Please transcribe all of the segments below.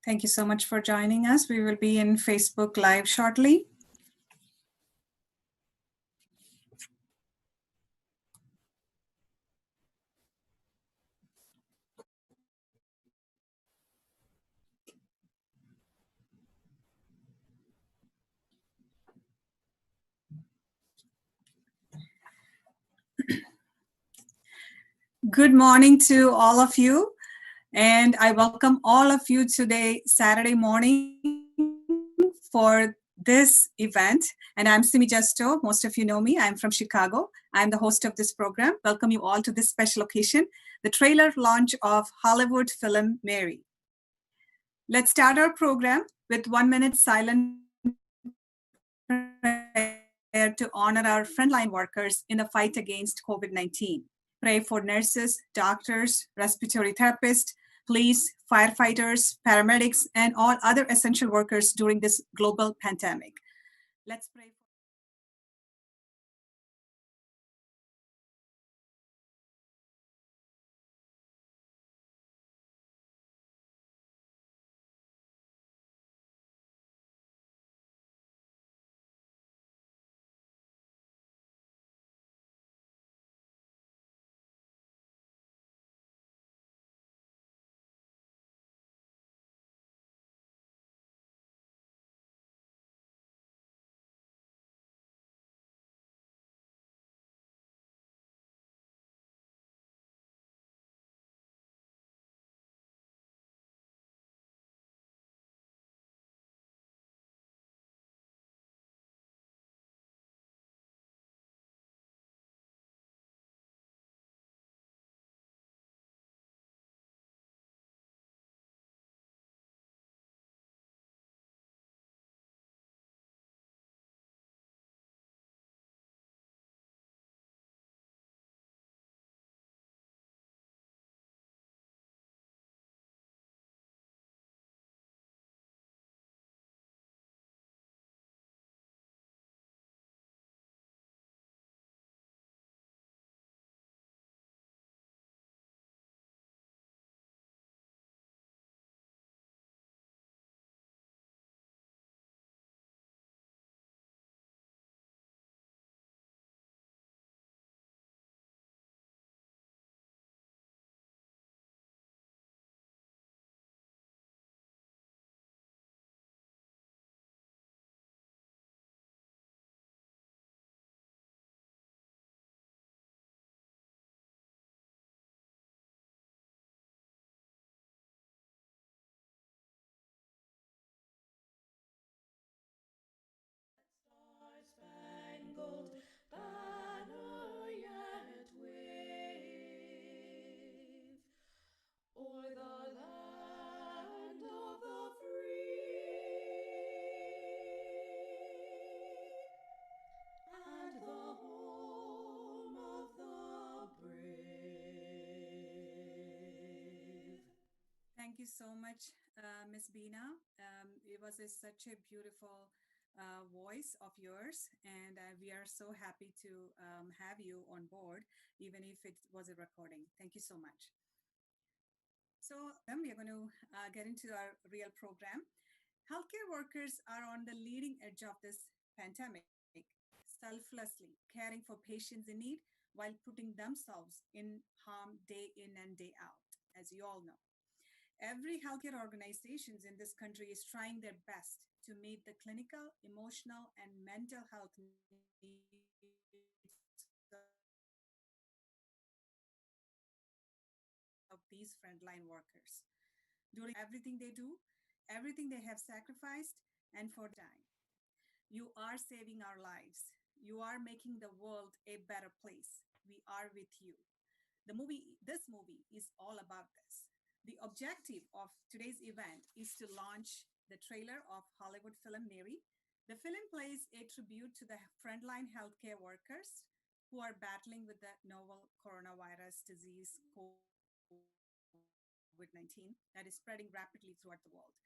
Thank you so much for joining us. We will be in Facebook Live shortly. Good morning to all of you, and I welcome all of you today, Saturday morning, for this event. And I'm Simi Justo. Most of you know me. I'm from Chicago. I'm the host of this program. Welcome you all to this special occasion, the trailer launch of Hollywood film Mary. Let's start our program with 1 minute silent prayer to honor our frontline workers in the fight against COVID-19. Pray for nurses, doctors, respiratory therapists, police, firefighters, paramedics, and all other essential workers during this global pandemic. Let's pray. Star-spangled banner yet wave o'er the land of the free and the home of the brave. Thank you so much, Miss Beena. It was such a beautiful voice of yours, and we are so happy to have you on board, even if it was a recording. Thank you so much. So, we are going to get into our real program. Healthcare workers are on the leading edge of this pandemic, selflessly caring for patients in need while putting themselves in harm day in and day out, as you all know. Every healthcare organizations in this country is trying their best to meet the clinical, emotional, and mental health needs of these frontline workers. During everything they do, everything they have sacrificed, and for time. You are saving our lives. You are making the world a better place. We are with you. This movie is all about this. The objective of today's event is to launch the trailer of Hollywood film Mary. The film plays a tribute to the frontline healthcare workers who are battling with the novel coronavirus disease COVID-19 that is spreading rapidly throughout the world.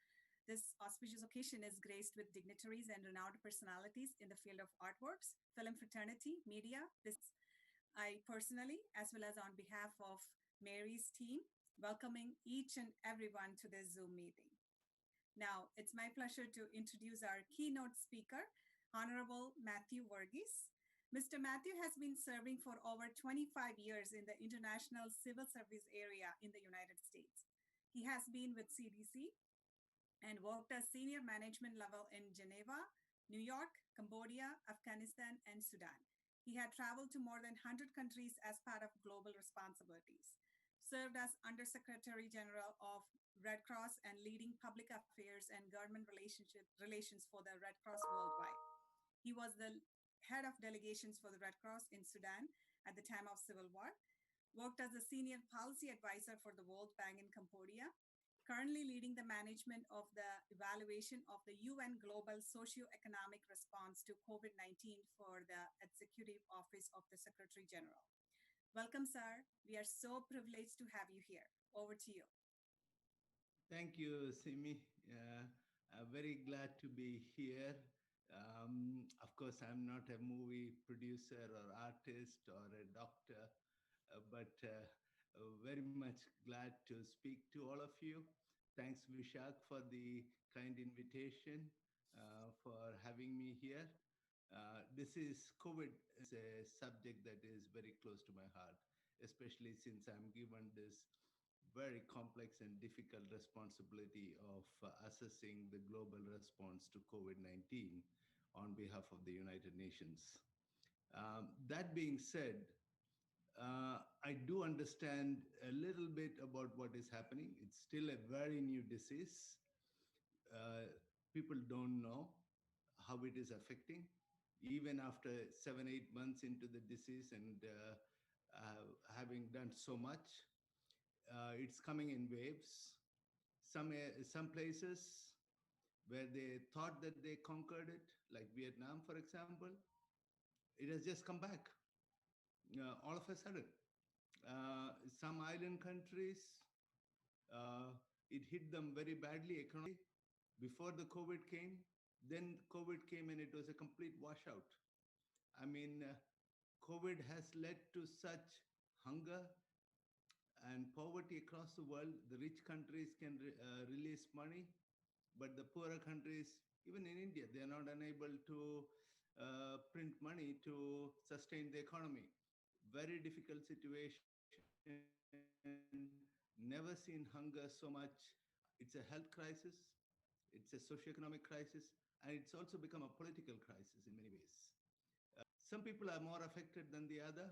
This auspicious occasion is graced with dignitaries and renowned personalities in the field of artworks, film fraternity, media, business. I personally, as well as on behalf of Mary's team, welcoming each and everyone to this Zoom meeting. Now, it's my pleasure to introduce our keynote speaker, Honorable Matthew Verghese. Mr. Matthew has been serving for over 25 years in the international civil service area in the United States. He has been with CDC and worked as senior management level in Geneva, New York, Cambodia, Afghanistan, and Sudan. He had traveled to more than 100 countries as part of global responsibilities, served as Undersecretary General of Red Cross and leading public affairs and government relations for the Red Cross worldwide. He was the head of delegations for the Red Cross in Sudan at the time of civil war, worked as a senior policy advisor for the World Bank in Cambodia, currently leading the management of the evaluation of the UN Global Socio-Economic Response to COVID-19 for the Executive Office of the Secretary General. Welcome, sir. We are so privileged to have you here. Over to you. Thank you, Simi. I'm very glad to be here. Of course, I'm not a movie producer or artist or a doctor, but very much glad to speak to all of you. Thanks, Vishak, for the kind invitation, for having me here. This is COVID is a subject that is very close to my heart, especially since I'm given this very complex and difficult responsibility of assessing the global response to COVID 19 on behalf of the United Nations. That being said, I do understand a little bit about what is happening. It's still a very new disease. Uh, People don't know how it is affecting, even after 7, 8 months into the disease and having done so much. It's coming in waves. Some places where they thought that they conquered it, like Vietnam, for example, it has just come back all of a sudden. Some island countries, uh, it hit them very badly economically before the COVID came. Then COVID came and it was a complete washout. I mean, COVID has led to such hunger and poverty across the world. The rich countries can release money, but the poorer countries, even in India, they are not unable to print money to sustain the economy. Very difficult situation. Never seen hunger so much. It's a health crisis, it's a socioeconomic crisis, and it's also become a political crisis in many ways. Some people are more affected than the other.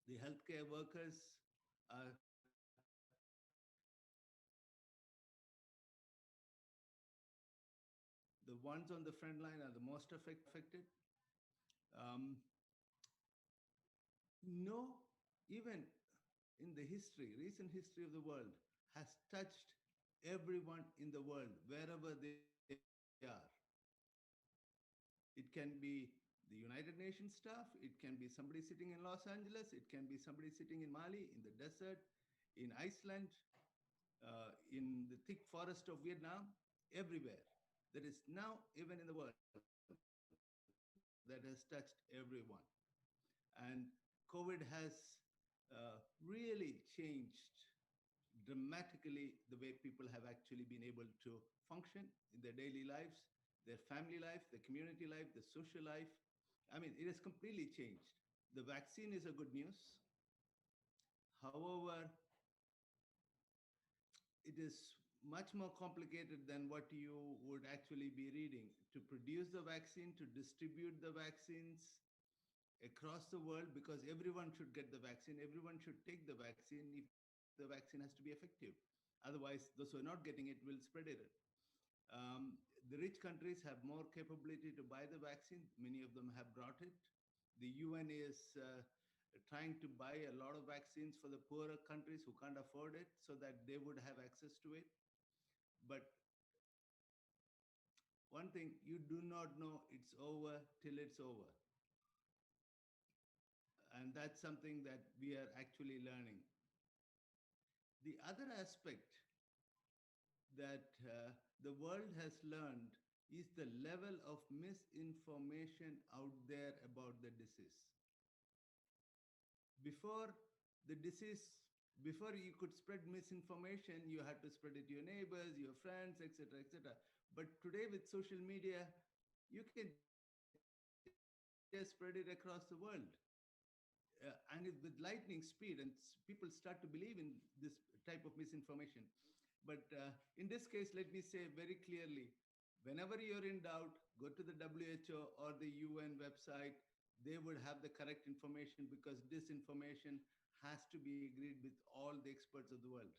The healthcare workers are the ones on the front line are the most affected. Um, no, even in the history, recent history of the world, has touched everyone in the world, wherever they are. It can be the United Nations staff, it can be somebody sitting in Los Angeles, it can be somebody sitting in Mali, in the desert, in Iceland, in the thick forest of Vietnam, everywhere. There is now, even in the world, that has touched everyone. And COVID has really changed dramatically the way people have actually been able to function in their daily lives, their family life, their community life, their social life. I mean, it has completely changed. The vaccine is a good news. However, it is much more complicated than what you would actually be reading. To produce the vaccine, to distribute the vaccines across the world, because everyone should get the vaccine, everyone should take the vaccine if the vaccine has to be effective. Otherwise, those who are not getting it will spread it. The rich countries have more capability to buy the vaccine. Many of them have brought it. The UN is trying to buy a lot of vaccines for the poorer countries who can't afford it so that they would have access to it. But one thing, you do not know it's over till it's over. And that's something that we are actually learning. The other aspect that the world has learned is the level of misinformation out there about the disease. Before the disease Before you could spread misinformation, you had to spread it to your neighbors, your friends, etc., etc. But today with social media, you can just spread it across the world, and with lightning speed, and people start to believe in this type of misinformation. But in this case, let me say very clearly, whenever you're in doubt, go to the WHO or the UN website. They would have the correct information, because disinformation has to be agreed with all the experts of the world.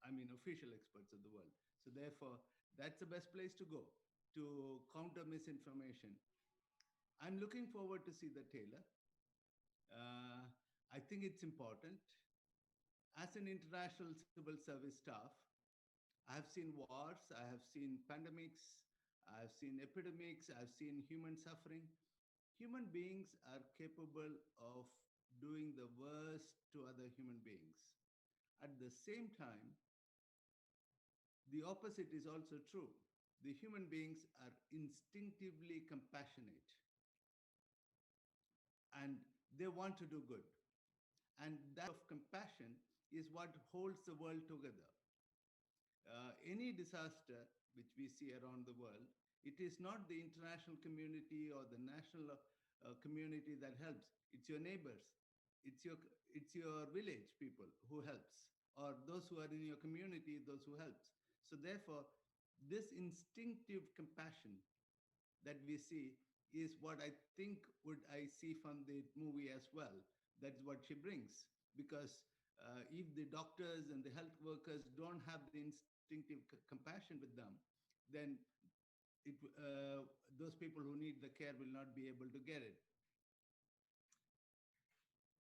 I mean, official experts of the world. So therefore, that's the best place to go to counter misinformation. I'm looking forward to see the trailer. Uh, I think it's important. As an international civil service staff, I have seen wars, I have seen pandemics, I have seen epidemics, I have seen human suffering. Human beings are capable of doing the worst to other human beings. At the same time, the opposite is also true. The human beings are instinctively compassionate, and they want to do good. And that of compassion is what holds the world together. Any disaster which we see around the world, it is not the international community or the national community that helps. It's your neighbors. It's your it's your village people who helps, or those who are in your community, those who helps. So therefore, this instinctive compassion that we see is what I think would I see from the movie as well. That's what she brings. Because if the doctors and the health workers don't have the instinctive compassion with them, then those people who need the care will not be able to get it.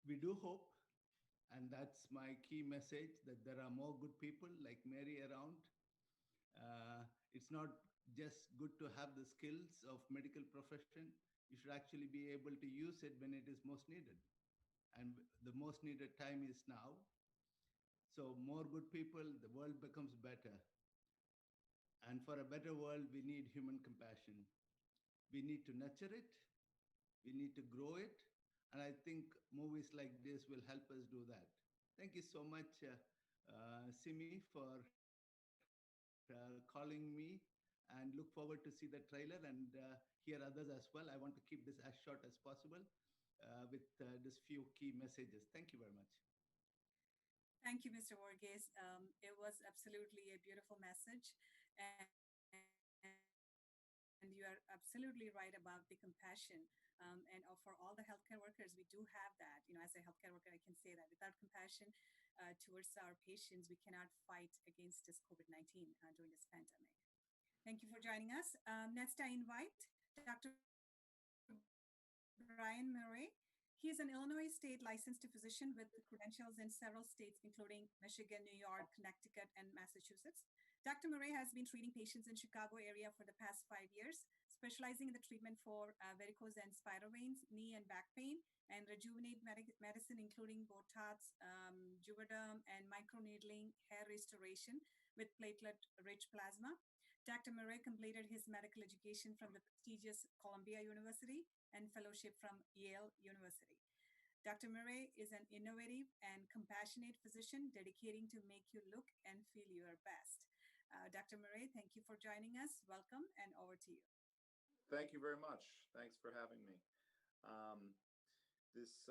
We do hope, and that's my key message, that there are more good people like Mary around. It's not just good to have the skills of medical profession. You should actually be able to use it when it is most needed. And the most needed time is now. So more good people, the world becomes better. And for a better world, we need human compassion. We need to nurture it. We need to grow it. And I think movies like this will help us do that. Thank you so much, Simi, for calling me, and look forward to see the trailer and hear others as well. I want to keep this as short as possible with just few key messages. Thank you very much. Thank you, Mr. Varghese. It was absolutely a beautiful message. And you are absolutely right about the compassion. And for all the healthcare workers, we do have that. As a healthcare worker, I can say that without compassion towards our patients, we cannot fight against this COVID-19 during this pandemic. Thank you for joining us. Next, I invite Dr. Brian Murray. He is an Illinois state licensed physician with credentials in several states, including Michigan, New York, Connecticut, and Massachusetts. Dr. Murray has been treating patients in Chicago area for the past 5 years, specializing in the treatment for varicose and spiral veins, knee and back pain, and rejuvenate medicine, including Botox, Juvederm, and microneedling, hair restoration with platelet-rich plasma. Dr. Murray completed his medical education from the prestigious Columbia University and fellowship from Yale University. Dr. Murray is an innovative and compassionate physician dedicating to make you look and feel your best. Dr. Murray, thank you for joining us. Welcome, and over to you. Thank you very much. Thanks for having me. Um, this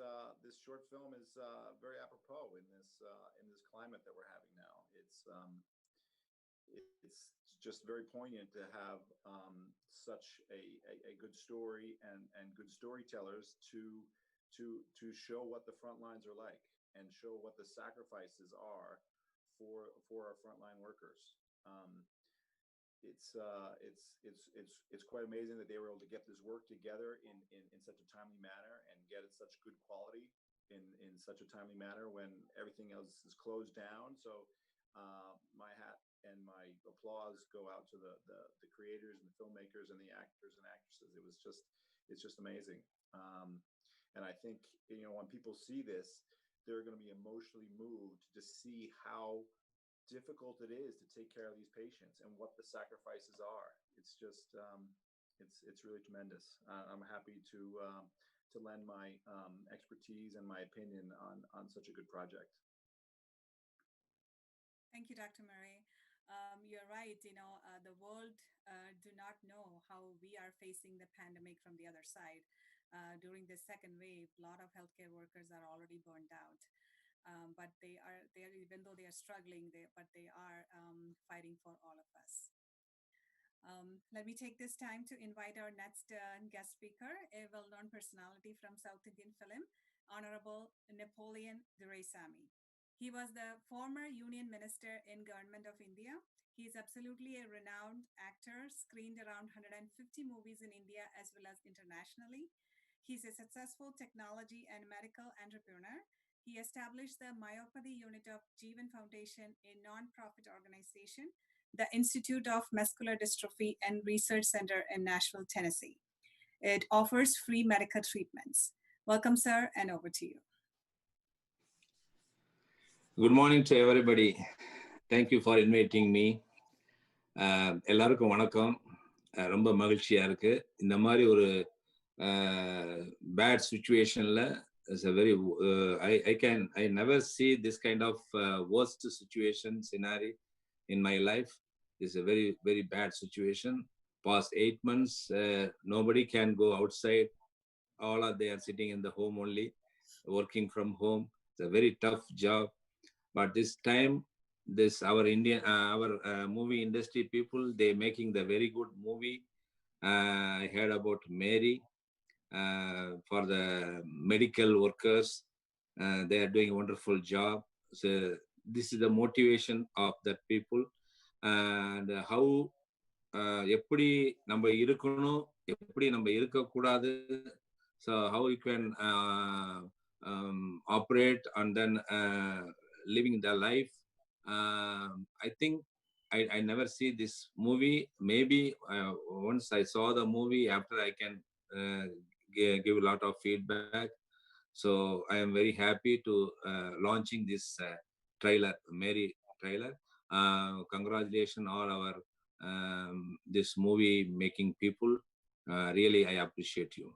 short film is very apropos in this climate that we're having now. It's just very poignant to have such a good story and good storytellers to show what the front lines are like and show what the sacrifices are for our frontline workers. Um, it's quite amazing that they were able to get this work together in such a timely manner and get it such good quality in such a timely manner when everything else is closed down. So my hat and my applause go out to the creators and the filmmakers and the actors and actresses. It's just amazing. And I think, when people see this, they're going to be emotionally moved to see how difficult it is to take care of these patients and what the sacrifices are. It's just it's really tremendous. I'm happy to lend my expertise and my opinion on such a good project. Thank you, Dr. Murray. You're right. The world do not know how we are facing the pandemic from the other side. During this second wave, a lot of healthcare workers are already burned out. But they are, even though they are struggling, but they are fighting for all of us. Let me take this time to invite our next guest speaker, a well-known personality from South Indian film, Honorable Napoleon Duraisamy. He was the former Union Minister in Government of India. He is absolutely a renowned actor, screened around 150 movies in India as well as internationally. He's a successful technology and medical entrepreneur. He established the myopathy unit of Jeevan Foundation, a non-profit organization, the Institute of Muscular Dystrophy and Research Center in Nashville, Tennessee. It offers free medical treatments. Welcome, sir, and over to you. Good morning to everybody. Thank you for inviting me. எல்லாருக்கும் வணக்கம். ரொம்ப மகிழ்ச்சியா இருக்கு. இந்த மாதிரி ஒரு bad situationல is a very I never see this kind of worst situation scenario in my life. It's a very, very bad situation. Past 8 months, nobody can go outside. All are they are sitting in the home only, working from home. It's a very tough job. But this time, our Indian, our movie industry people, they making the very good movie. I heard about Mary for the medical workers. They are doing a wonderful job. So this is the motivation of the people. And how எப்படி நம்ம இருக்கணும், எப்படி நம்ம இருக்கக்கூடாது, so how you can operate and then living the life. I think I never see this movie. Maybe once I saw the movie, after I can give a lot of feedback. So I am very happy to launching this trailer, Mary trailer. Congratulations all our this movie making people. Really, I appreciate you.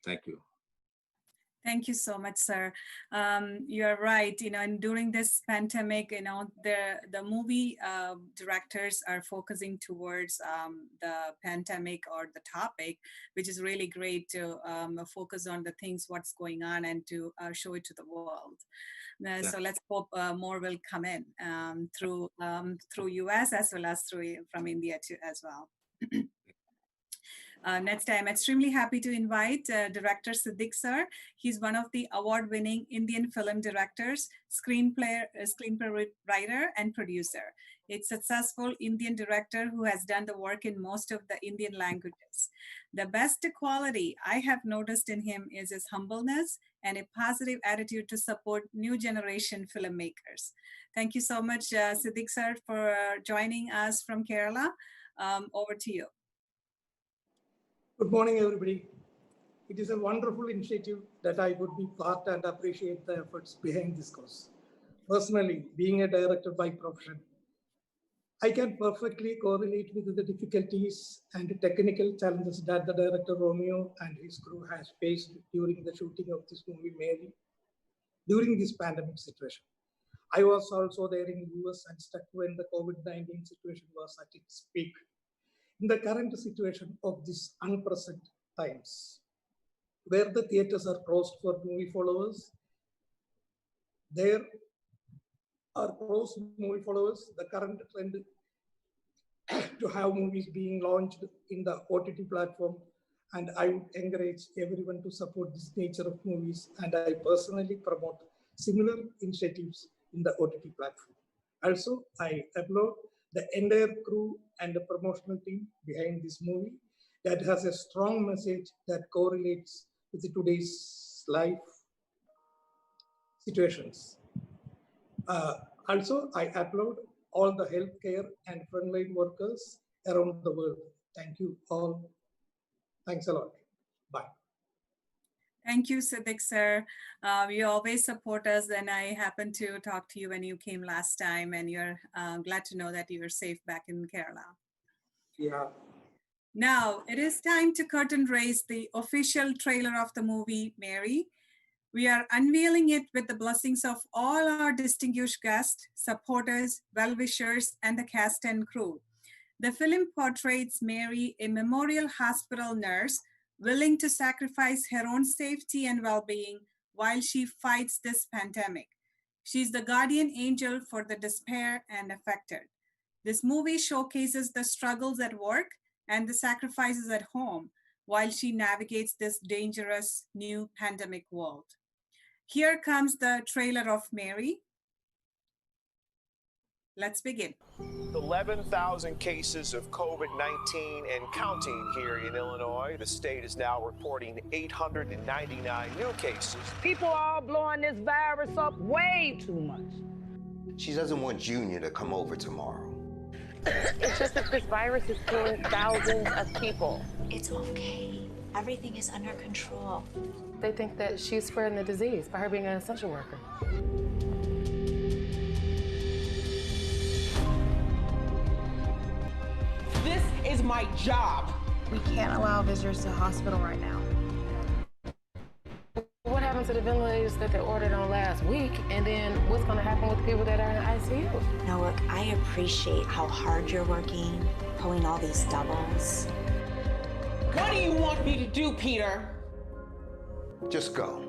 Thank you. Thank you so much, sir. You're right. And during this pandemic, the movie directors are focusing towards the pandemic or the topic, which is really great to focus on the things, what's going on, and to show it to the world. So let's hope more will come in through US as well as from India too as well. Next, I'm extremely happy to invite director Siddiq sir. He's one of the award-winning Indian film directors, screenplay writer, and producer. A successful Indian director who has done the work in most of the Indian languages. The best quality I have noticed in him is his humbleness and a positive attitude to support new generation filmmakers. Thank you so much, Siddiq sir, for joining us from Kerala. Over to you. Good morning, everybody. It is a wonderful initiative that I would be part and appreciate the efforts behind this cause. Personally, being a director by profession, I can perfectly correlate with the difficulties and technical challenges that the director Romeo and his crew has faced during the shooting of this movie, Mary, during this pandemic situation. I was also there in US and stuck when the COVID-19 situation was at its peak. In the current situation of these unprecedented times, where the theaters are closed for movie followers, there are closed movie followers, the current trend to have movies being launched in the OTT platform, and I would encourage everyone to support this nature of movies, and I personally promote similar initiatives in the OTT platform. Also, I applaud the entire crew and the promotional team behind this movie that has a strong message that correlates with today's life situations. Also, I applaud all the healthcare and frontline workers around the world. Thank you all. Thanks a lot. Bye. Thank you, Siddiq sir. You always support us, and I happened to talk to you when you came last time, and you're glad to know that you're safe back in Kerala. Yeah. Now, it is time to curtain raise the official trailer of the movie, Mary. We are unveiling it with the blessings of all our distinguished guests, supporters, well-wishers, and the cast and crew. The film portrays Mary, a memorial hospital nurse, willing to sacrifice her own safety and well being while she fights this pandemic. She's the guardian angel for the despair and affected. This movie showcases the struggles at work and the sacrifices at home while she navigates this dangerous new pandemic world. Here comes the trailer of Mary. Let's begin. 11,000 cases of COVID-19 and counting here in Illinois. The state is now reporting 899 new cases. People are all blowing this virus up way too much. She doesn't want Junior to come over tomorrow. It's just that this virus is killing thousands of people. It's okay. Everything is under control. They think that she's spreading the disease by her being an essential worker. This is my job. We can't allow visitors to the hospital right now. What happened to the ventilators that they ordered on last week? And then what's going to happen with the people that are in the ICU? Now, look, I appreciate how hard you're working, pulling all these doubles. What do you want me to do, Peter? Just go.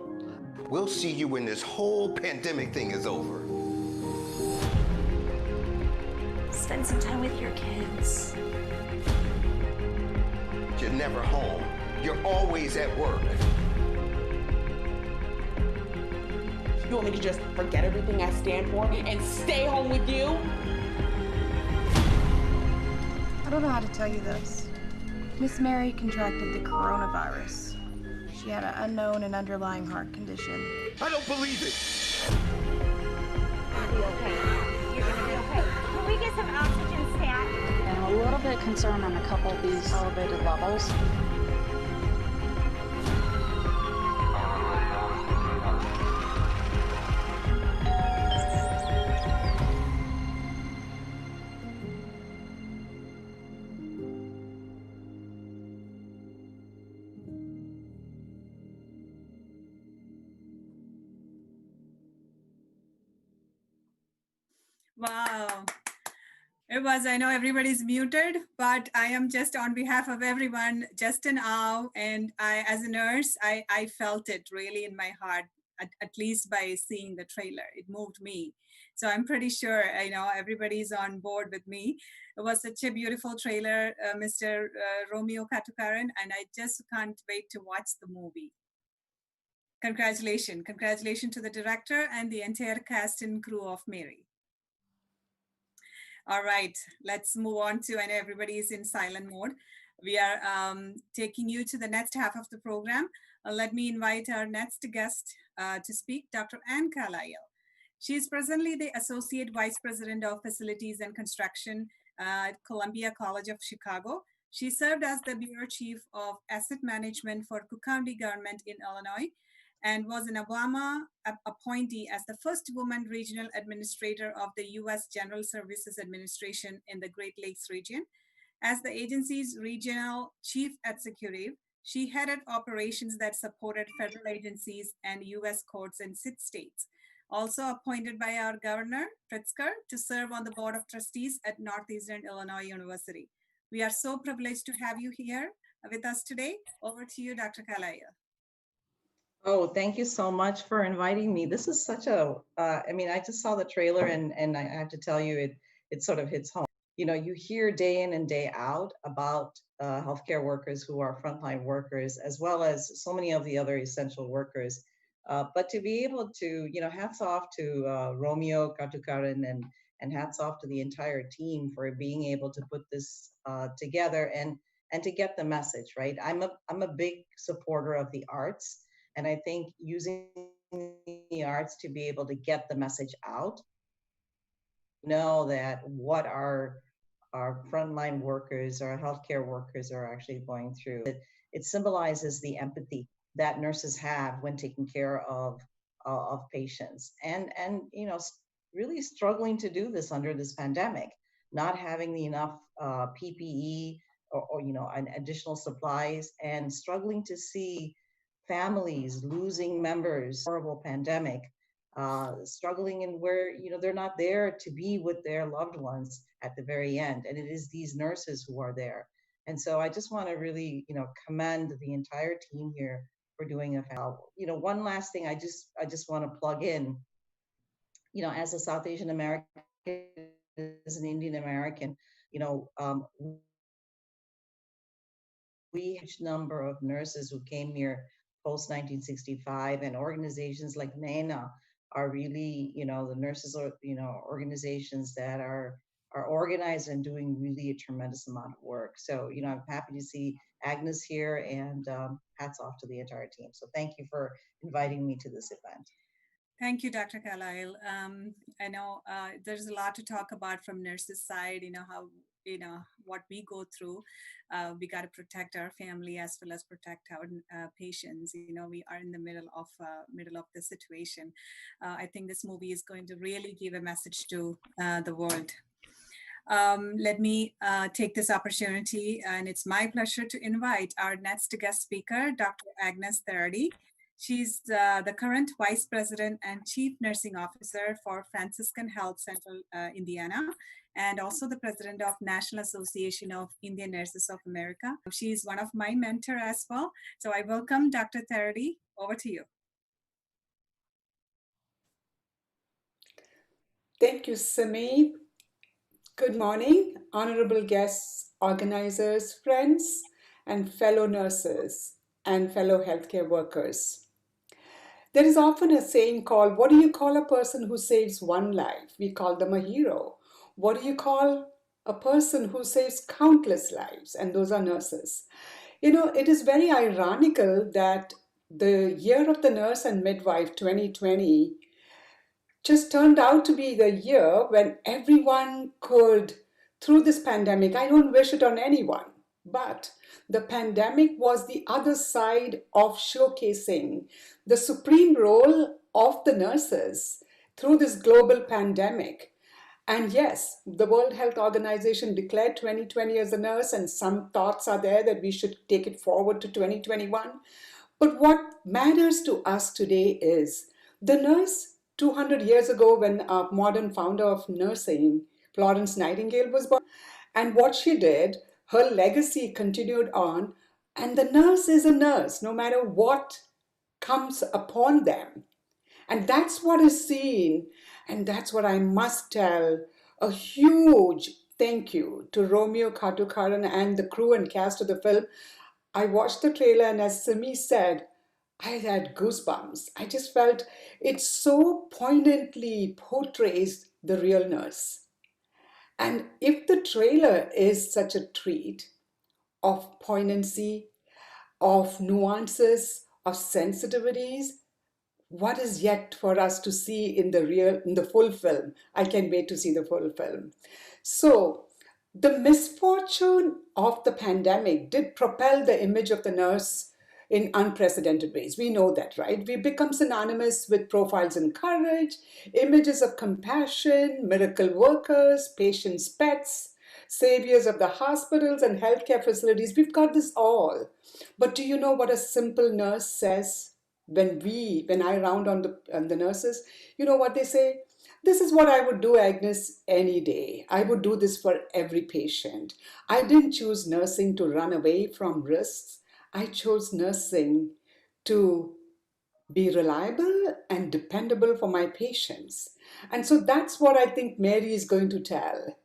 We'll see you when this whole pandemic thing is over. Spend some time with your kids. You're never home. You're always at work. You want me to just forget everything I stand for and stay home with you? I don't know how to tell you this. Miss Mary contracted the coronavirus. She had an unknown and underlying heart condition. I don't believe it. You'll be okay. You're gonna be okay. Can we get some oxygen, Stat? I'm a little bit concerned on a couple of these elevated levels. Wow. It was, I know everybody's muted, but I am just on behalf of everyone, just in awe. And I, as a nurse, I felt it really in my heart, at least by seeing the trailer. It moved me. So I'm pretty sure, everybody's on board with me. It was such a beautiful trailer, Mr. Romeo Kattookaran, and I just can't wait to watch the movie. Congratulations. Congratulations to the director and the entire cast and crew of Mary. All right, let's move on to, I know everybody is in silent mode. We are taking you to the next half of the program. Let me invite our next guest to speak, Dr. Ann Carlisle. She is presently the Associate Vice President of Facilities and Construction at Columbia College of Chicago. She served as the Bureau Chief of Asset Management for Cook County government in Illinois and was an Obama appointee as the first woman regional administrator of the U.S. General Services Administration in the Great Lakes region. As the agency's regional chief executive, she headed operations that supported federal agencies and U.S. courts in 6 states. Also appointed by our governor, Pritzker, to serve on the board of trustees at Northeastern Illinois University. We are so privileged to have you here with us today. Over to you, Dr. Carlisle. Oh, thank you so much for inviting me. This is such a, I just saw the trailer and I have to tell you, it sort of hits home. You know, you hear day in and day out about healthcare workers who are frontline workers, as well as so many of the other essential workers. But to be able to, hats off to Romeo, Kattookaran, and hats off to the entire team for being able to put this together and to get the message, right? I'm a big supporter of the arts. And I think using the arts to be able to get the message out, know that what our frontline workers, our healthcare workers are actually going through. It symbolizes the empathy that nurses have when taking care of patients, and really struggling to do this under this pandemic, not having enough PPE or and additional supplies, and struggling to see families losing members, horrible pandemic, struggling in where, they're not there to be with their loved ones at the very end. And it is these nurses who are there. And so I just want to really, commend the entire team here for doing a one last thing I just want to plug in, as a South Asian American, as an Indian American, we have a huge number of nurses who came here post 1965, and organizations like NANA are really, the nurses are, organizations that are organized and doing really a tremendous amount of work. So, I'm happy to see Agnes here, and hats off to the entire team. So thank you for inviting me to this event. Thank you, Dr. Carlisle. I know there's a lot to talk about from nurses' side, how, what we go through. We got to protect our family as well as protect our patients. We are in the middle of the situation. I think this movie is going to really give a message to the world. Let me take this opportunity, and it's my pleasure to invite our next guest speaker, Dr. Agnes Therady. She's the current Vice President and Chief Nursing Officer for Franciscan Health Central Indiana, and also the President of National Association of Indian Nurses of America. She's one of my mentor as well. So I welcome Dr. Therady. Over to you. Thank you, Simi. Good morning, honorable guests, organizers, friends, and fellow nurses and fellow healthcare workers. There is often a saying called, what do you call a person who saves one life? We call them a hero. What do you call a person who saves countless lives? And those are nurses. It is very ironical that the year of the nurse and midwife 2020 just turned out to be the year when everyone could, through this pandemic, I don't wish it on anyone, but the pandemic was the other side of showcasing the supreme role of the nurses through this global pandemic. And yes, the World Health Organization declared 2020 as a nurse, and some thoughts are there that we should take it forward to 2021. But what matters to us today is the nurse 200 years ago, when our modern founder of nursing, Florence Nightingale, was born, and what she did, her legacy continued on, and the nurse is a nurse, no matter what comes upon them. And that's what is seen, and that's what I must tell. A huge thank you to Romeo, Kattookaran, and the crew and cast of the film. I watched the trailer, and as Simi said, I had goosebumps. I just felt it so poignantly portrays the real nurse. And if the trailer is such a treat of poignancy, of nuances, of sensitivities, what is yet for us to see in the full film? I can't wait to see the full film. So the misfortune of the pandemic did propel the image of the nurse in unprecedented ways. We know that, right? We become synonymous with profiles in courage, images of compassion, miracle workers, patients' pets, saviors of the hospitals and healthcare facilities. We've got this all. But do you know what a simple nurse says when I round on the nurses? You know what they say? This is what I would do, Agnes, any day. I would do this for every patient. I didn't choose nursing to run away from risks. I chose nursing to be reliable and dependable for my patients. And so that's what I think Mary is going to tell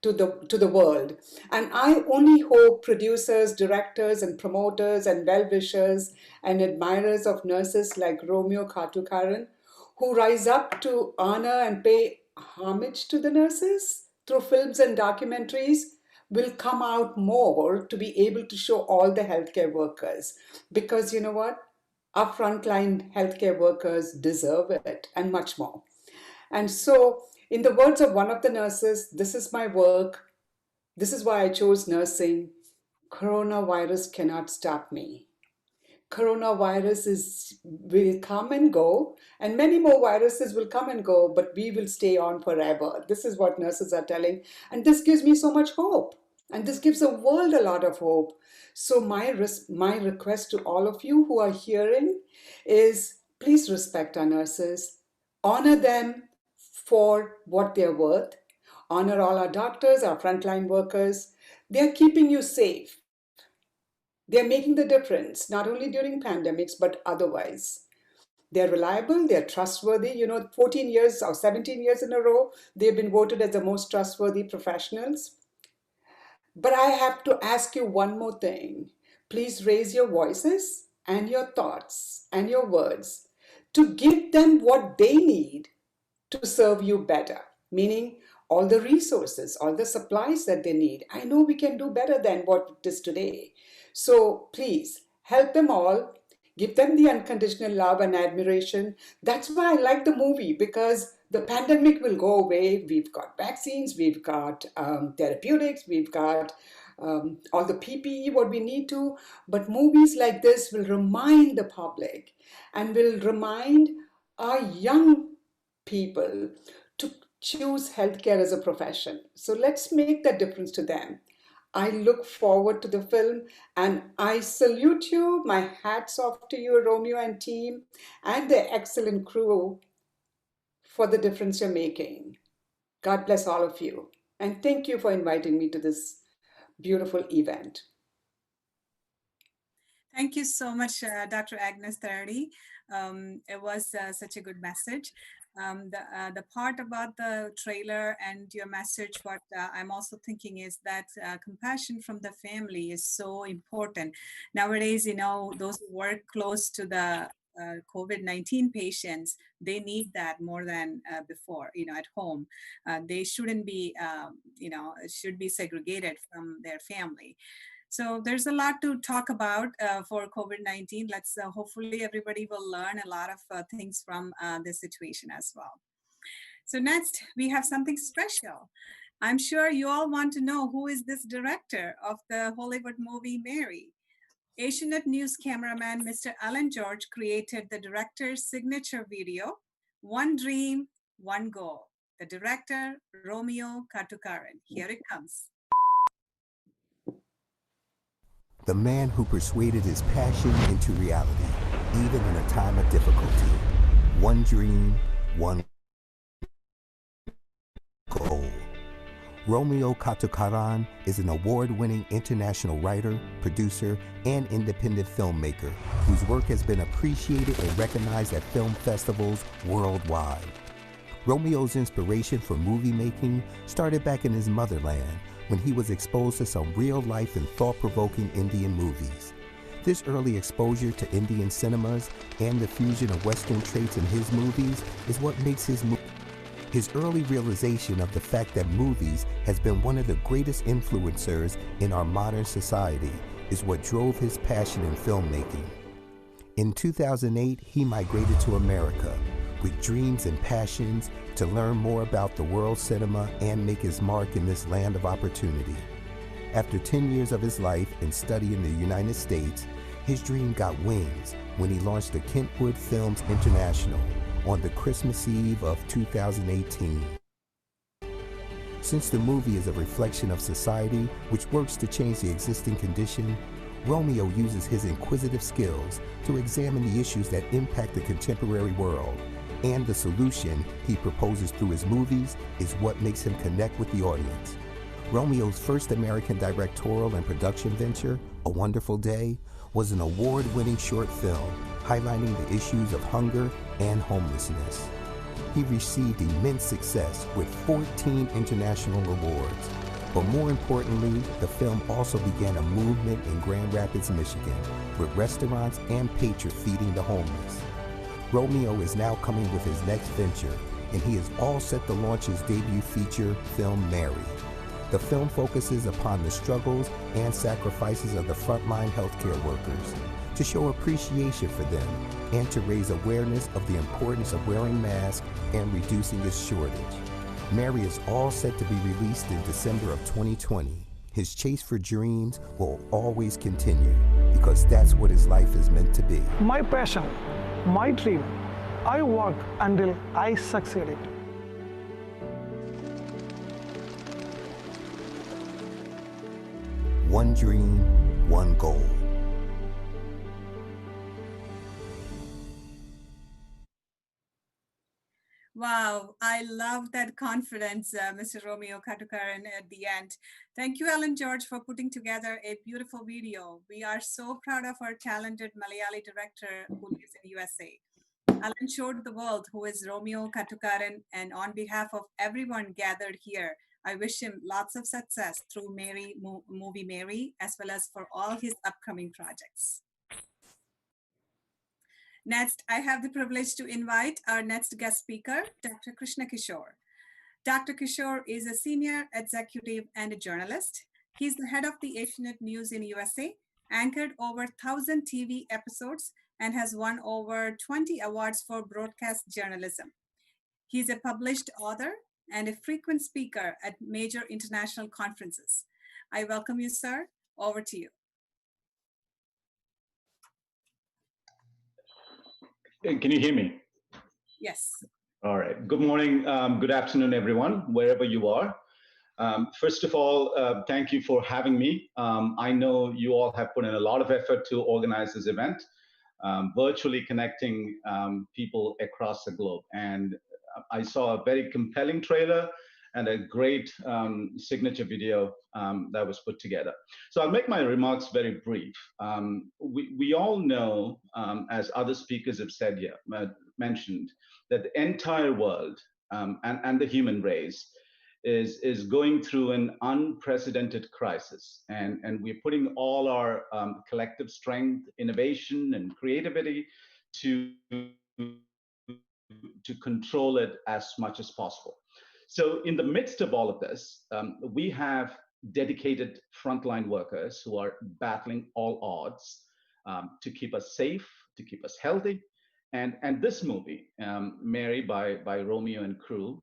to the world. And I only hope producers, directors, and promoters, and well-wishers, and admirers of nurses like Romeo Kattookaran, who rise up to honor and pay homage to the nurses through films and documentaries, will come out more to be able to show all the healthcare workers. Because you know what? Our frontline healthcare workers deserve it, and much more. And so, in the words of one of the nurses, this is my work. This is why I chose nursing. Coronavirus cannot stop me. Coronavirus will come and go, and many more viruses will come and go, but we will stay on forever. This is what nurses are telling, and this gives me so much hope. And this gives the world a lot of hope. So my request to all of you who are hearing is please respect our nurses, honor them for what they're worth, honor all our doctors, our frontline workers. They're keeping you safe. They're making the difference, not only during pandemics, but otherwise. They're reliable, they're trustworthy. 14 years or 17 years in a row, they've been voted as the most trustworthy professionals. But I have to ask you one more thing. Please raise your voices and your thoughts and your words to give them what they need to serve you better, meaning all the resources, all the supplies that they need. I know we can do better than what it is today. So please help them all. Give them the unconditional love and admiration. That's why I like the movie, because the pandemic will go away. We've got vaccines, we've got therapeutics, we've got all the PPE, what we need to. But movies like this will remind the public and will remind our young people to choose healthcare as a profession. So let's make that difference to them. I look forward to the film and I salute you. My hats off to you, Romeo and team, and the excellent crew for the difference you're making. God bless all of you. And thank you for inviting me to this beautiful event. Thank you so much, Dr. Agnes Thardi. It was such a good message. The part about the trailer and your message, what I'm also thinking is that compassion from the family is so important. Nowadays, those who work close to the COVID-19 patients, they need that more than before, at home. They shouldn't be, should be segregated from their family. So there's a lot to talk about for COVID-19. Let's hopefully everybody will learn a lot of things from this situation as well. So next, we have something special. I'm sure you all want to know who is this director of the Hollywood movie Mary. Asianet News cameraman Mr. Alan George created the director's signature video, One Dream, One Goal. The director, Romeo Kattookaran. Here it comes. The man who persuaded his passion into reality, even in a time of difficulty. One dream, one goal. Romeo Kattookaran is an award-winning international writer, producer, and independent filmmaker whose work has been appreciated and recognized at film festivals worldwide. Romeo's inspiration for movie making started back in his motherland, when he was exposed to some real-life and thought-provoking Indian movies. This early exposure to Indian cinemas and the fusion of Western traits in his movies is what makes his early realization of the fact that movies has been one of the greatest influencers in our modern society is what drove his passion in filmmaking. In 2008, he migrated to America with dreams and passions to learn more about the world cinema and make his mark in this land of opportunity. After 10 years of his life and study in the United States, his dream got wings when he launched the Kentwoodfilms International on the Christmas Eve of 2018. Since the movie is a reflection of society which works to change the existing condition, Romeo uses his inquisitive skills to examine the issues that impact the contemporary world, and the solution he proposes through his movies is what makes him connect with the audience. Romeo's first American directorial and production venture, A Wonderful Day, was an award-winning short film highlighting the issues of hunger and homelessness. He received immense success with 14 international awards. But more importantly, the film also began a movement in Grand Rapids, Michigan, with restaurants and patrons feeding the homeless. Romeo is now coming with his next venture, and he is all set to launch his debut feature film, Mary. The film focuses upon the struggles and sacrifices of the frontline healthcare workers, to show appreciation for them and to raise awareness of the importance of wearing masks and reducing its shortage. Mary is all set to be released in December of 2020. His chase for dreams will always continue because that's what his life is meant to be. My passion, my dream, I work until I succeed. It. one dream, one goal. Wow, I love that confidence, Mr. Romeo Kattookaran at the end. Thank you, Alan George, for putting together a beautiful video. We are so proud of our talented Malayali director who lives in USA. Alan showed the world who is Romeo Kattookaran, and on behalf of everyone gathered here, I wish him lots of success through movie Mary, as well as for all his upcoming projects. Next, I have the privilege to invite our next guest speaker, Dr. Krishna Kishore. Dr. Kishore is a senior executive and a journalist. He's the head of the Asianet News in USA, anchored over 1,000 TV episodes, and has won over 20 awards for broadcast journalism. He's a published author and a frequent speaker at major international conferences. I welcome you, sir. Over to you. Can you hear me? Yes. All right. Good morning, good afternoon, everyone, wherever you are. First of all, thank you for having me. I know you all have put in a lot of effort to organize this event, virtually connecting people across the globe. And I saw a very compelling trailer and a great signature video that was put together. So I'll make my remarks very brief. We all know, as other speakers have said here, mentioned, that the entire world and the human race is going through an unprecedented crisis. And we're putting all our collective strength, innovation, and creativity to control it as much as possible. So in the midst of all of this, we have dedicated frontline workers who are battling all odds to keep us safe, to keep us healthy. And this movie, Mary by Romeo and crew,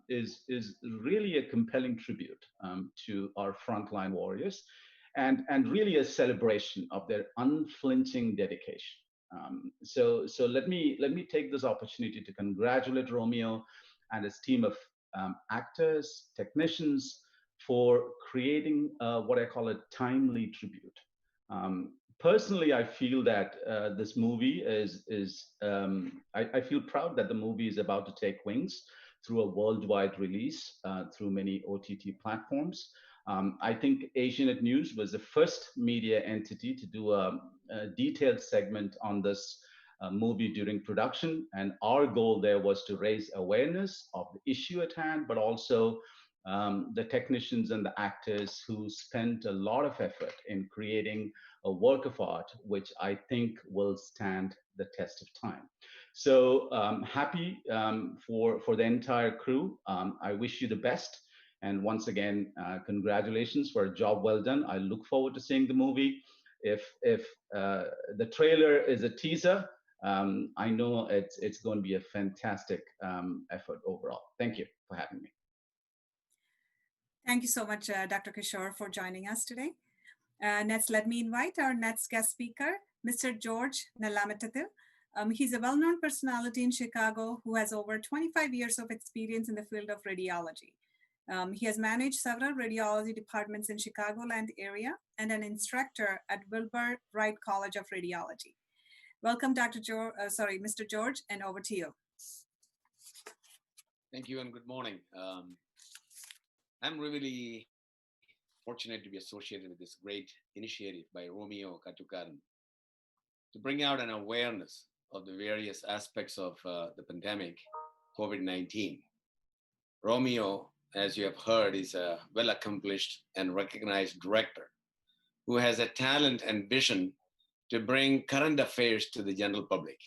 is really a compelling tribute to our frontline warriors and really a celebration of their unflinching dedication. So let me take this opportunity to congratulate Romeo and his team of actors, technicians for creating what I call a timely tribute. Personally, I feel that this movie I feel proud that the movie is about to take wings through a worldwide release through many OTT platforms. I think Asianet News was the first media entity to do a detailed segment on this movie during production. And our goal there was to raise awareness of the issue at hand, but also the technicians and the actors who spent a lot of effort in creating a work of art, which I think will stand the test of time. So happy for the entire crew. I wish you the best. And once again, congratulations for a job well done. I look forward to seeing the movie. If the trailer is a teaser, I know it's going to be a fantastic effort overall. Thank you for having me. Thank you so much, Dr. Kishore, for joining us today. Next, let me invite our next guest speaker, Mr. George Nalamathathu. He's a well-known personality in Chicago who has over 25 years of experience in the field of radiology. He has managed several radiology departments in Chicagoland area and an instructor at Wilbur Wright College of Radiology. Welcome, Mr. George, and over to you. Thank you and good morning. I'm really fortunate to be associated with this great initiative by Romeo Kattookaran to bring out an awareness of the various aspects of the pandemic, COVID-19. Romeo, as you have heard, is a well-accomplished and recognized director who has a talent and vision to bring current affairs to the general public.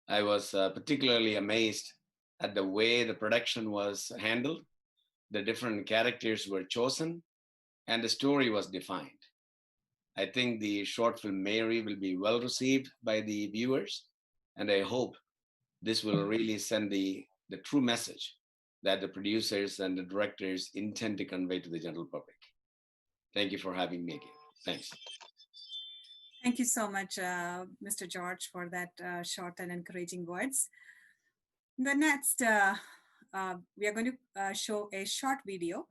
I was particularly amazed at the way the production was handled, the different characters were chosen, and the story was defined. I think the short film Mary will be well received by the viewers, and I hope this will really send the true message that the producers and the directors intend to convey to the general public. Thank you for having me again. Thanks. Thank you so much, Mr. George, for that short and encouraging words. The next, we are going to show a short video.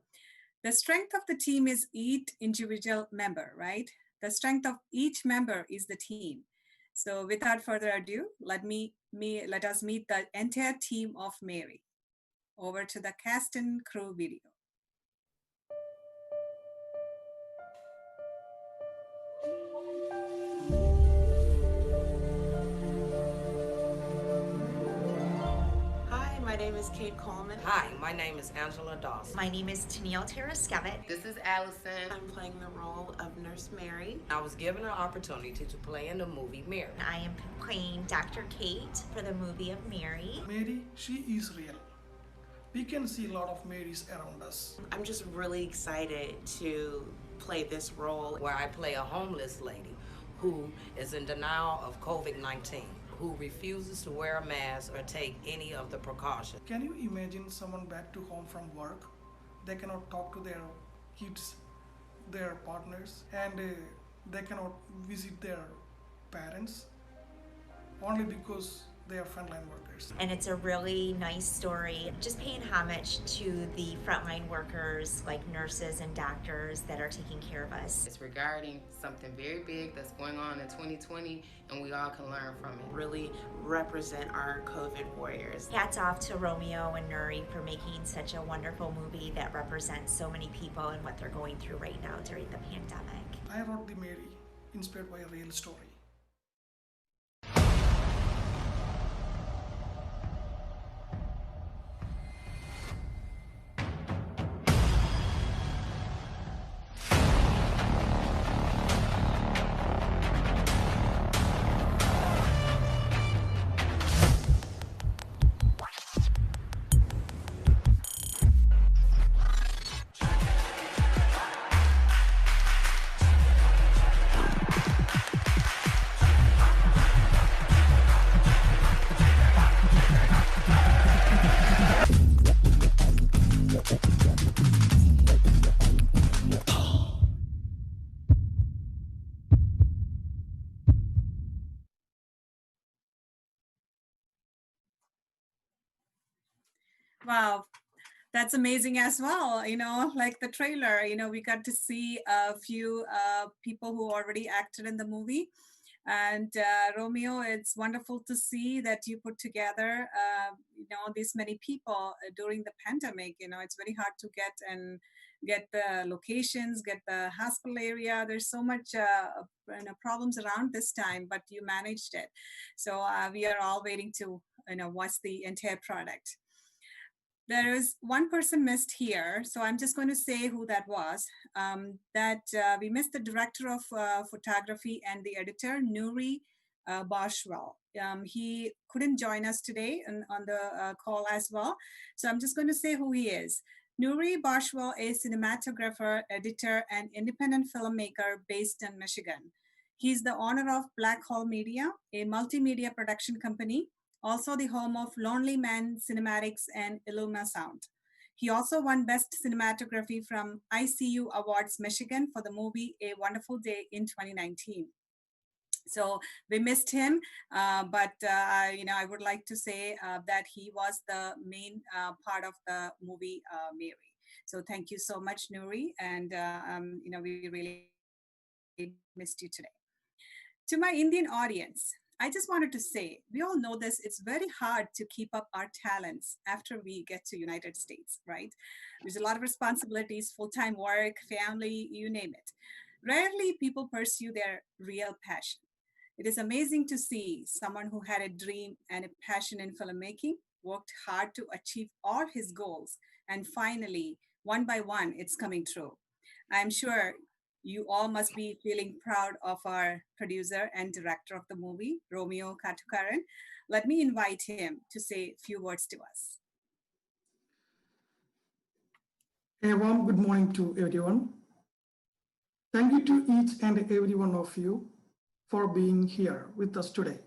The strength of the team is each individual member, right? The strength of each member is the team. So without further ado, let us meet the entire team of Mary. Over to the cast and crew video. Hi, my name is Kate Coleman. Hi, my name is Angela Dawson. My name is Tennille Taraskevit. This is Allison. I'm playing the role of Nurse Mary. I was given an opportunity to play in the movie Mary. I am playing Dr. Kate for the movie of Mary. Mary, she is real. We can see a lot of Marys around us. I'm just really excited to play this role where I play a homeless lady who is in denial of COVID-19, who refuses to wear a mask or take any of the precautions. Can you imagine someone back to home from work? They cannot talk to their kids, their partners, and they cannot visit their parents only because they are frontline workers. And it's a really nice story, just paying homage to the frontline workers like nurses and doctors that are taking care of us. It's regarding something very big that's going on in 2020, and we all can learn from it. Really represent our COVID warriors. Hats off to Romeo and Nuri for making such a wonderful movie that represents so many people and what they're going through right now during the pandemic. I wrote the Mary inspired by a real story. Wow, that's amazing as well. Like the trailer, we got to see a few people who already acted in the movie. And Romeo, it's wonderful to see that you put together, these many people during the pandemic. It's very hard to get the locations, get the hospital area. There's so much problems around this time, but you managed it. So we are all waiting to watch the entire product. There is one person missed here, so I'm just going to say who that was. We missed the director of photography and the editor, Nuri Boshwell. He couldn't join us today on the call as well, so I'm just going to say who he is. Nuri Boshwell is a cinematographer, editor, and independent filmmaker based in Michigan. He's the owner of Black Hole Media, a multimedia production company, also the home of Lonely Man Cinematics and Illuma Sound. He also won Best Cinematography from ICU Awards Michigan for the movie A Wonderful Day in 2019. So we missed him, but I would like to say that he was the main part of the movie Mary. So thank you so much, Nuri, and we really missed you today. To my Indian audience, I just wanted to say, we all know this, it's very hard to keep up our talents after we get to United States, right? There's a lot of responsibilities, full-time work, family, you name it. Rarely people pursue their real passion. It is amazing to see someone who had a dream and a passion in filmmaking, worked hard to achieve all his goals, and finally, one by one, it's coming true. I'm sure you all must be feeling proud of our producer and director of the movie, Romeo Kattookaran. Let me invite him to say a few words to us. A warm good morning to everyone. Thank you to each and every one of you for being here with us today.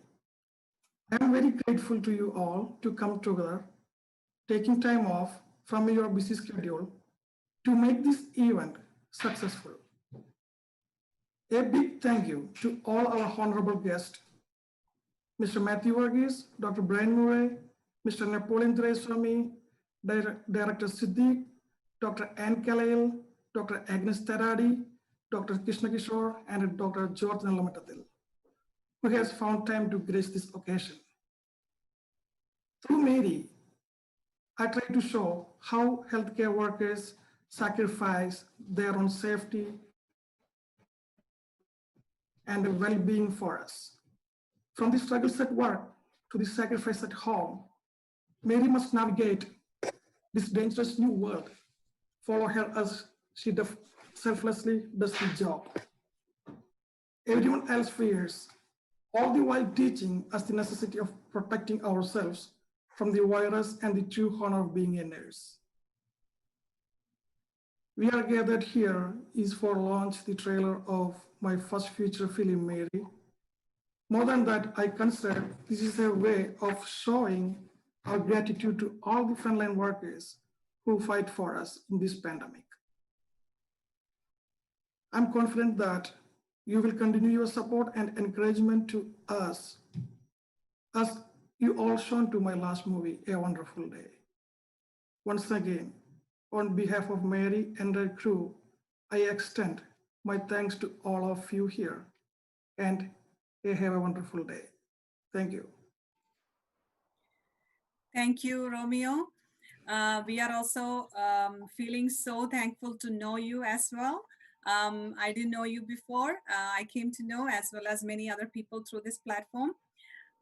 I am very grateful to you all to come together, taking time off from your busy schedule to make this event successful. A big thank you to all our honorable guests, Mr. Matthew Varghese, Dr. Brian Murray, Mr. Napoleon Dreswamy, Director Siddiq, Dr. Anne Kalil, Dr. Agnes Teradi, Dr. Krishna Kishore, and Dr. George Nalamattathil, who has found time to grace this occasion. Through Mary, I try to show how healthcare workers sacrifice their own safety and well-being for us. From the struggles at work to the sacrifice at home, Mary must navigate this dangerous new world, follow her as she selflessly does the job. Everyone else fears, all the while teaching us the necessity of protecting ourselves from the virus and the true honor of being a nurse. We are gathered here is for launch the trailer of my first feature film, Mary. More than that, I consider this is a way of showing our gratitude to all the frontline workers who fight for us in this pandemic. I'm confident that you will continue your support and encouragement to us, as you all shown to my last movie, A Wonderful Day. Once again, on behalf of Mary and her crew, I extend my thanks to all of you here, and have a wonderful day. Thank you. Thank you, Romeo. We are also feeling so thankful to know you as well. I didn't know you before. I came to know, as well as many other people, through this platform.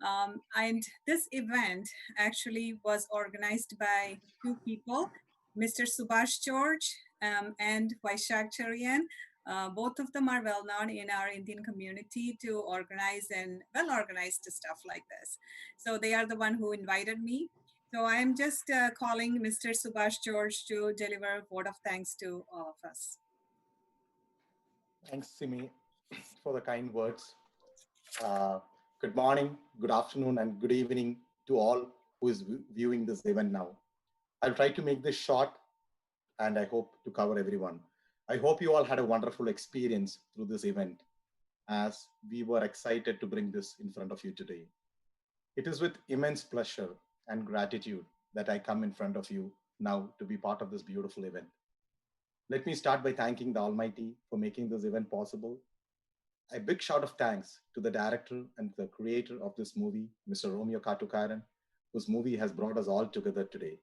And this event actually was organized by two people, Mr. Subhash George and Vaishak Charian. Both of them are well known in our Indian community to organize and well-organized stuff like this. So they are the one who invited me. So I'm just calling Mr. Subhash George to deliver a word of thanks to all of us. Thanks, Simi, for the kind words. Good morning, good afternoon, and good evening to all who is viewing this event now. I'll try to make this short, and I hope to cover everyone. I hope you all had a wonderful experience through this event, as we were excited to bring this in front of you today. It is with immense pleasure and gratitude that I come in front of you now to be part of this beautiful event. Let me start by thanking the Almighty for making this event possible. A big shout of thanks to the director and the creator of this movie, Mr. Romeo Kattookaran, whose movie has brought us all together today.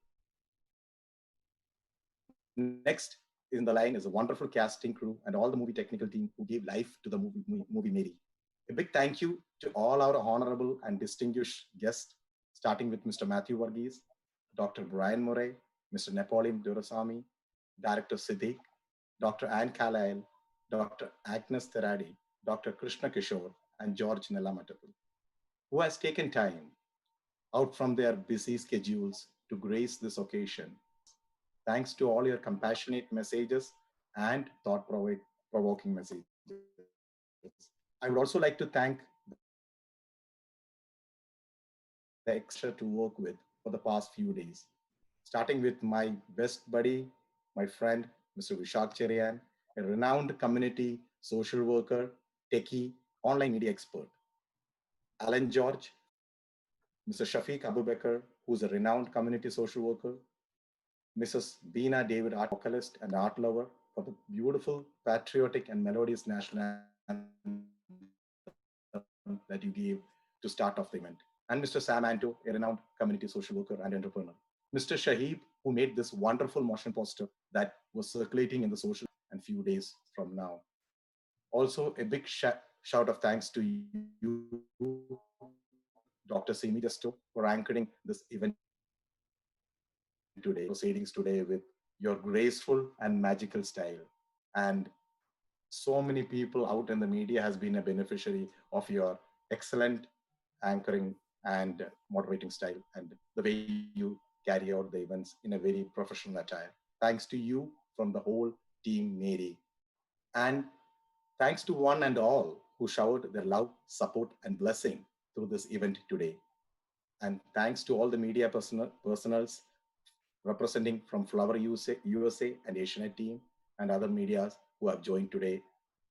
Next in the line is a wonderful casting crew and all the movie technical team who gave life to the movie Mary. A big thank you to all our honorable and distinguished guests, starting with Mr. Matthew Varghese, Dr. Brian Murray, Mr. Napoleon Durasamy, Director Siddiq, Dr. Anne Carlyle, Dr. Agnes Teradi, Dr. Krishna Kishore, and George Nalamattathil, who has taken time out from their busy schedules to grace this occasion. Thanks to all your compassionate messages and thought-provoking messages. I would also like to thank the extra to work with for the past few days, starting with my best buddy, my friend, Mr. Vaishak Charian, a renowned community social worker, techie, online media expert. Alan George, Mr. Shafiq Abubakar, who's a renowned community social worker. Mrs. Beena David, art vocalist and art lover, for the beautiful, patriotic, and melodious national anthem that you gave to start off the event. And Mr. Sam Anto, a renowned community social worker and entrepreneur. Mr. Shahib, who made this wonderful motion poster that was circulating in the social and few days from now. Also, a big shout of thanks to you, Dr. Simi Justo, for anchoring this event today, proceedings today with your graceful and magical style. And so many people out in the media has been a beneficiary of your excellent anchoring and moderating style and the way you carry out the events in a very professional attire. Thanks to you from the whole team, Mary. And thanks to one and all who showered their love, support, and blessing through this event today. And thanks to all the media personals representing from Flower USA and Asianet team and other medias who have joined today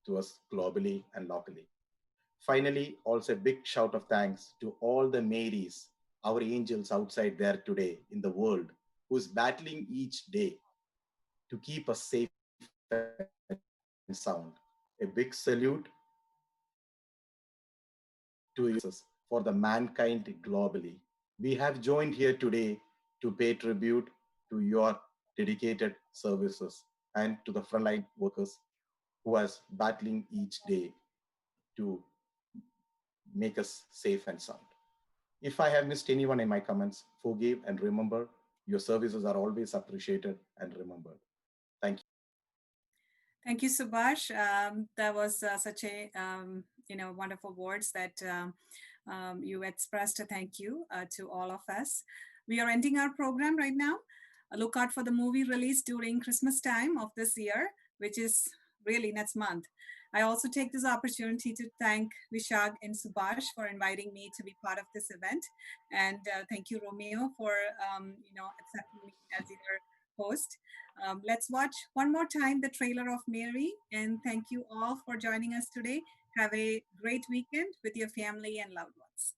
to us globally and locally. Finally, also a big shout of thanks to all the Marys, our angels outside there today in the world, who is battling each day to keep us safe and sound. A big salute to you for the mankind globally. We have joined here today to pay tribute to your dedicated services and to the frontline workers who are battling each day to make us safe and sound. If I have missed anyone in my comments, forgive and remember your services are always appreciated and remembered. Thank you. Thank you, Subhash. That was such a wonderful words that you expressed. A thank you to all of us. We are ending our program right now. Look out for the movie release during Christmas time of this year, which is really next month. I also take this opportunity to thank Vishak and Subhash for inviting me to be part of this event, and thank you, Romeo, for accepting me as your host. Let's watch one more time the trailer of Mary, and thank you all for joining us today. Have a great weekend with your family and loved ones.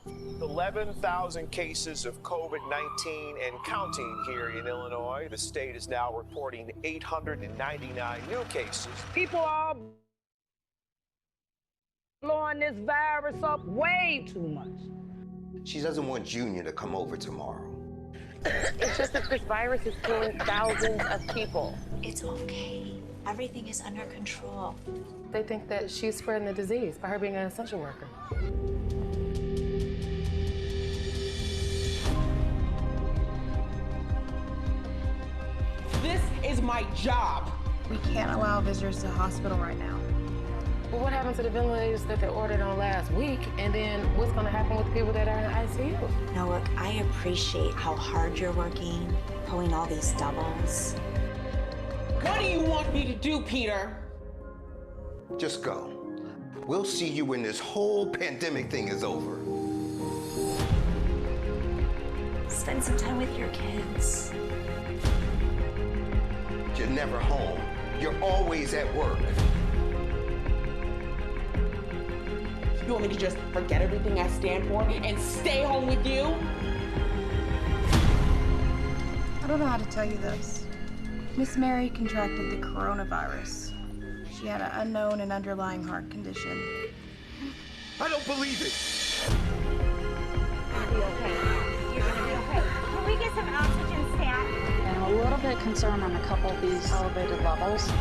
With 11,000 cases of COVID-19 and counting here in Illinois, the state is now reporting 899 new cases. People are blowing this virus up way too much. She doesn't want Junior to come over tomorrow. It's just that this virus is killing thousands of people. It's okay. Everything is under control. They think that she's spreading the disease by her being an essential worker. This is my job. We can't allow visitors to the hospital right now. Well, what happened to the ventilators that they ordered on last week? And then what's going to happen with the people that are in the ICU? Now, look, I appreciate how hard you're working, pulling all these doubles. What do you want me to do, Peter? Just go. We'll see you when this whole pandemic thing is over. Spend some time with your kids. You're never home. You're always at work. You want me to just forget everything I stand for and stay home with you? I don't know how to tell you this. Miss Mary contracted the coronavirus. She had an unknown and underlying heart condition. I don't believe it. You're gonna be okay. You're gonna be okay. Can we get some oxygen, Stat? And I'm a little bit concerned on a couple of these elevated levels.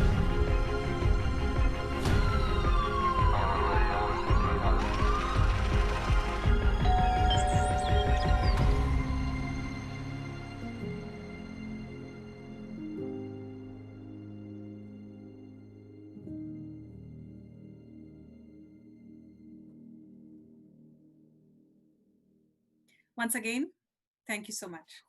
Once again, thank you so much.